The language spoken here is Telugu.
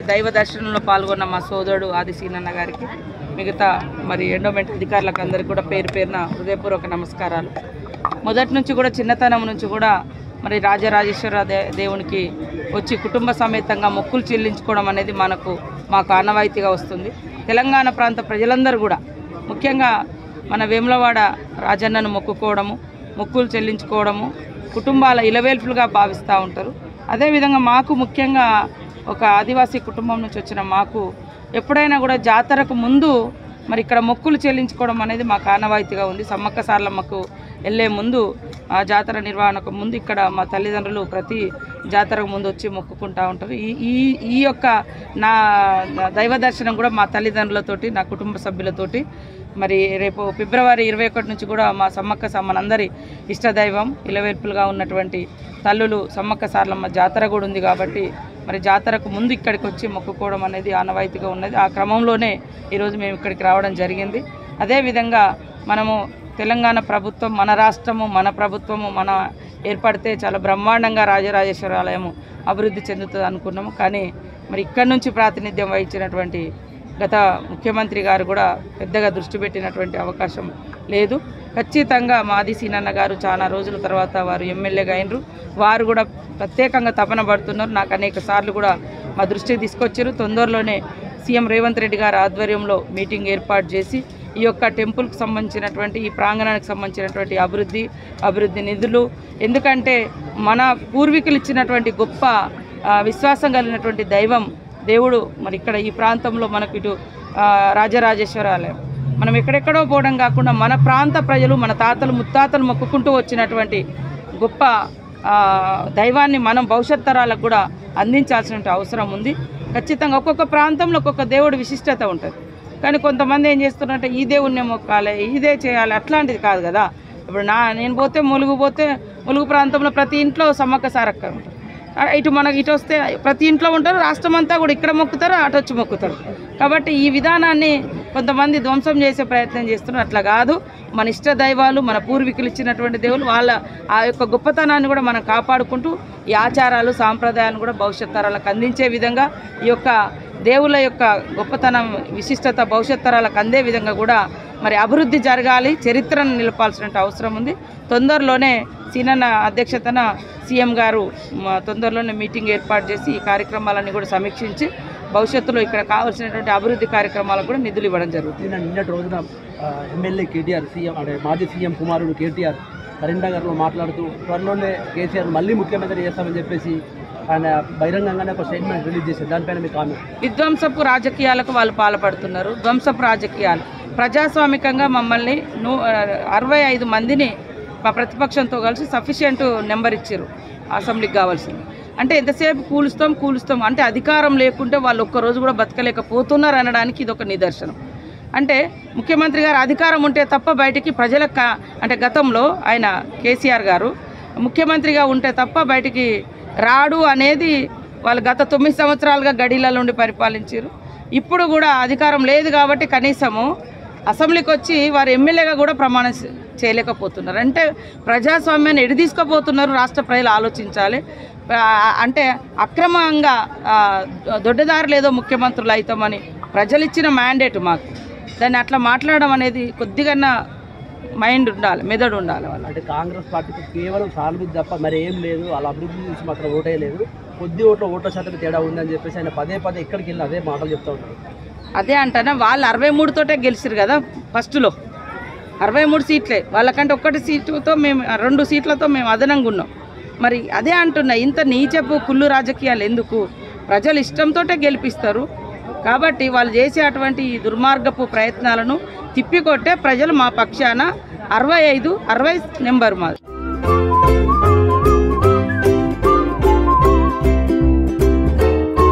దైవ దర్శనంలో పాల్గొన్న మా సోదరుడు ఆది సీనన్న గారికి మిగతా మరి ఎండోమెంట్ అధికారులకు అందరికీ కూడా పేరు పేరున హృదయపూర్వక నమస్కారాలు. మొదటి నుంచి కూడా చిన్నతనం నుంచి కూడా మరి రాజరాజేశ్వర దేవునికి వచ్చి కుటుంబ సమేతంగా మొక్కులు చెల్లించుకోవడం అనేది మాకు ఆనవాయితీగా వస్తుంది. తెలంగాణ ప్రాంత ప్రజలందరూ కూడా ముఖ్యంగా మన వేములవాడ రాజన్నను మొక్కుకోవడము, మొక్కులు చెల్లించుకోవడము కుటుంబాల ఇలవేల్పులుగా భావిస్తూ ఉంటారు. అదేవిధంగా మాకు ముఖ్యంగా ఒక ఆదివాసీ కుటుంబం నుంచి వచ్చిన మాకు ఎప్పుడైనా కూడా జాతరకు ముందు మరి ఇక్కడ మొక్కులు చెల్లించుకోవడం అనేది మాకు ఆనవాయితీగా ఉంది. సమ్మక్క సారలమ్మకు వెళ్ళే ముందు ఆ జాతర నిర్వహణకు ముందు ఇక్కడ మా తల్లిదండ్రులు ప్రతి జాతరకు ముందు వచ్చి మొక్కుకుంటూ ఉంటారు. ఈ యొక్క నా దైవ దర్శనం కూడా మా తల్లిదండ్రులతోటి, నా కుటుంబ సభ్యులతోటి మరి రేపు ఫిబ్రవరి 21 నుంచి కూడా మా సమ్మక్క మనందరి ఇష్టదైవం ఇలవేల్పులుగా ఉన్నటువంటి తల్లులు సమ్మక్క సారలమ్మ జాతర కూడా ఉంది కాబట్టి మరి జాతరకు ముందు ఇక్కడికి వచ్చి మొక్కుకోవడం అనేది ఆనవాయితీగా ఉన్నది. ఆ క్రమంలోనే ఈరోజు మేము ఇక్కడికి రావడం జరిగింది. అదేవిధంగా మనము తెలంగాణ ప్రభుత్వం, మన రాష్ట్రము, మన ప్రభుత్వము మన ఏర్పడితే చాలా బ్రహ్మాండంగా రాజరాజేశ్వర ఆలయము అభివృద్ధి చెందుతుంది అనుకున్నాము. కానీ మరి ఇక్కడి నుంచి ప్రాతినిధ్యం వహించినటువంటి గత ముఖ్యమంత్రి గారు కూడా పెద్దగా దృష్టి పెట్టినటువంటి అవకాశం లేదు. ఖచ్చితంగా మాది సీనన్న గారు చాలా రోజుల తర్వాత వారు ఎమ్మెల్యేగా అయినరు. వారు కూడా ప్రత్యేకంగా తపన పడుతున్నారు. నాకు అనేక సార్లు కూడా మా దృష్టికి తీసుకొచ్చారు. తొందరలోనే సీఎం రేవంత్ రెడ్డి గారి ఆధ్వర్యంలో మీటింగ్ ఏర్పాటు చేసి ఈ యొక్క టెంపుల్కి సంబంధించినటువంటి ఈ ప్రాంగణానికి సంబంధించినటువంటి అభివృద్ధి నిధులు, ఎందుకంటే మన పూర్వీకులు ఇచ్చినటువంటి గొప్ప విశ్వాసం కలిగినటువంటి దేవుడు మరి ఇక్కడ ఈ ప్రాంతంలో మనకు ఇటు రాజరాజేశ్వర ఆలయం మనం ఎక్కడెక్కడో పోవడం కాకుండా మన ప్రాంత ప్రజలు, మన తాతలు ముత్తాతలు మొక్కుకుంటూ వచ్చినటువంటి గొప్ప దైవాన్ని మనం భవిష్యత్ తరాలకు కూడా అందించాల్సిన అవసరం ఉంది. ఖచ్చితంగా ఒక్కొక్క ప్రాంతంలో ఒక్కొక్క దేవుడి విశిష్టత ఉంటుంది. కానీ కొంతమంది ఏం చేస్తున్నారంటే ఈ దేవుణ్ణే మొక్కాలి, ఇదే చేయాలి, అట్లాంటిది కాదు కదా. ఇప్పుడు నేను పోతే ములుగు ప్రాంతంలో ప్రతి ఇంట్లో సమ్మక్క సారక్క ఉంటారు. ఇటు వస్తే ప్రతి ఇంట్లో ఉంటారు. రాష్ట్రం అంతా కూడా ఇక్కడ మొక్కుతారు, అటు వచ్చి మొక్కుతారు. కాబట్టి ఈ విధానాన్ని కొంతమంది ధ్వంసం చేసే ప్రయత్నం చేస్తున్నారు. అట్లా కాదు. మన ఇష్ట దైవాలు, మన పూర్వీకులు ఇచ్చినటువంటి దేవులు, వాళ్ళ ఆ యొక్క గొప్పతనాన్ని కూడా మనం కాపాడుకుంటూ ఈ ఆచారాలు సాంప్రదాయాలను కూడా భవిష్యత్ తరాలకు అందించే విధంగా ఈ యొక్క దేవుళ్ళ యొక్క గొప్పతనం విశిష్టత భవిష్యత్ తరాలకు అందే విధంగా కూడా మరి అభివృద్ధి జరగాలి, చరిత్రను నిలపాల్సిన అవసరం ఉంది. తొందరలోనే సీనన్న అధ్యక్షతన సీఎం గారు తొందరలోనే మీటింగ్ ఏర్పాటు చేసి ఈ కార్యక్రమాలన్నీ కూడా సమీక్షించి భవిష్యత్తులో ఇక్కడ కావాల్సినటువంటి అభివృద్ధి కార్యక్రమాలకు కూడా నిధులు ఇవ్వడం జరుగుతుంది. నిన్నటి రోజున ఎమ్మెల్యే కేటీఆర్, సీఎం అంటే మాజీ సీఎం కుమారుడు కేటీఆర్ కరీంనగర్లో మాట్లాడుతూ త్వరలోనే కేసీఆర్ మళ్ళీ ముఖ్యమంత్రి చేస్తామని చెప్పేసి ఆయన బహిరంగంగానే ఒక స్టేట్మెంట్ రిలీజ్ చేశారు. దానిపైన మీ కామెంట్? విధ్వంసపు రాజకీయాలకు వాళ్ళు పాల్పడుతున్నారు. ధ్వంసపు రాజకీయాలు. ప్రజాస్వామికంగా మమ్మల్ని 65 మందిని మా ప్రతిపక్షంతో కలిసి సఫిషియెంట్ నెంబర్ ఇచ్చారు అసెంబ్లీకి కావాల్సింది. అంటే ఎంతసేపు కూలుస్తాం అంటే అధికారం లేకుంటే వాళ్ళు ఒక్కరోజు కూడా బతకలేకపోతున్నారు అనడానికి ఇది ఒక నిదర్శనం. అంటే ముఖ్యమంత్రి గారు అధికారం ఉంటే తప్ప బయటికి ప్రజలకు, అంటే గతంలో ఆయన కేసీఆర్ గారు ముఖ్యమంత్రిగా ఉంటే తప్ప బయటికి రాడు అనేది వాళ్ళు గత 9 సంవత్సరాలుగా గడీలలో ఉండి పరిపాలించారు. ఇప్పుడు కూడా అధికారం లేదు కాబట్టి కనీసము అసెంబ్లీకి వచ్చి వారు ఎమ్మెల్యేగా కూడా ప్రమాణం చేయలేకపోతున్నారు. అంటే ప్రజాస్వామ్యాన్ని ఎడిదీసుకోపోతున్నారు. రాష్ట్ర ప్రజలు ఆలోచించాలి. అంటే అక్రమంగా దొడ్డదారులు ఏదో ముఖ్యమంత్రులు అవుతామని ప్రజలు ఇచ్చిన మ్యాండేట్ మాకు. దాన్ని అట్లా మాట్లాడడం అనేది కొద్దిగా మైండ్ ఉండాలి, మెదడు ఉండాలి. వాళ్ళు అంటే కాంగ్రెస్ పార్టీకి కేవలం సానుభూతి తప్ప మరి ఏం లేదు, వాళ్ళ అభివృద్ధి చూసి మాత్రం ఓటేయలేదు, కొద్ది ఓట్ల శాతం తేడా ఉందని చెప్పేసి ఆయన పదే ఎక్కడికి వెళ్ళి అదే మాటలు చెప్తూ ఉంటారు. అదే అంటానా, వాళ్ళు 63 తోటే గెలిచారు కదా ఫస్ట్లో. 63 సీట్లే వాళ్ళకంటే 1 సీటుతో మేము 2 సీట్లతో మేము అదనంగా ఉన్నాం. మరి అదే అంటున్నా, ఇంత నీచపు కుళ్ళు రాజకీయాలు ఎందుకు? ప్రజలు ఇష్టంతో గెలిపిస్తారు కాబట్టి వాళ్ళు చేసే అటువంటి ఈ దుర్మార్గపు ప్రయత్నాలను తిప్పికొట్టే ప్రజలు మా పక్షాన 65 నెంబర్ మాది.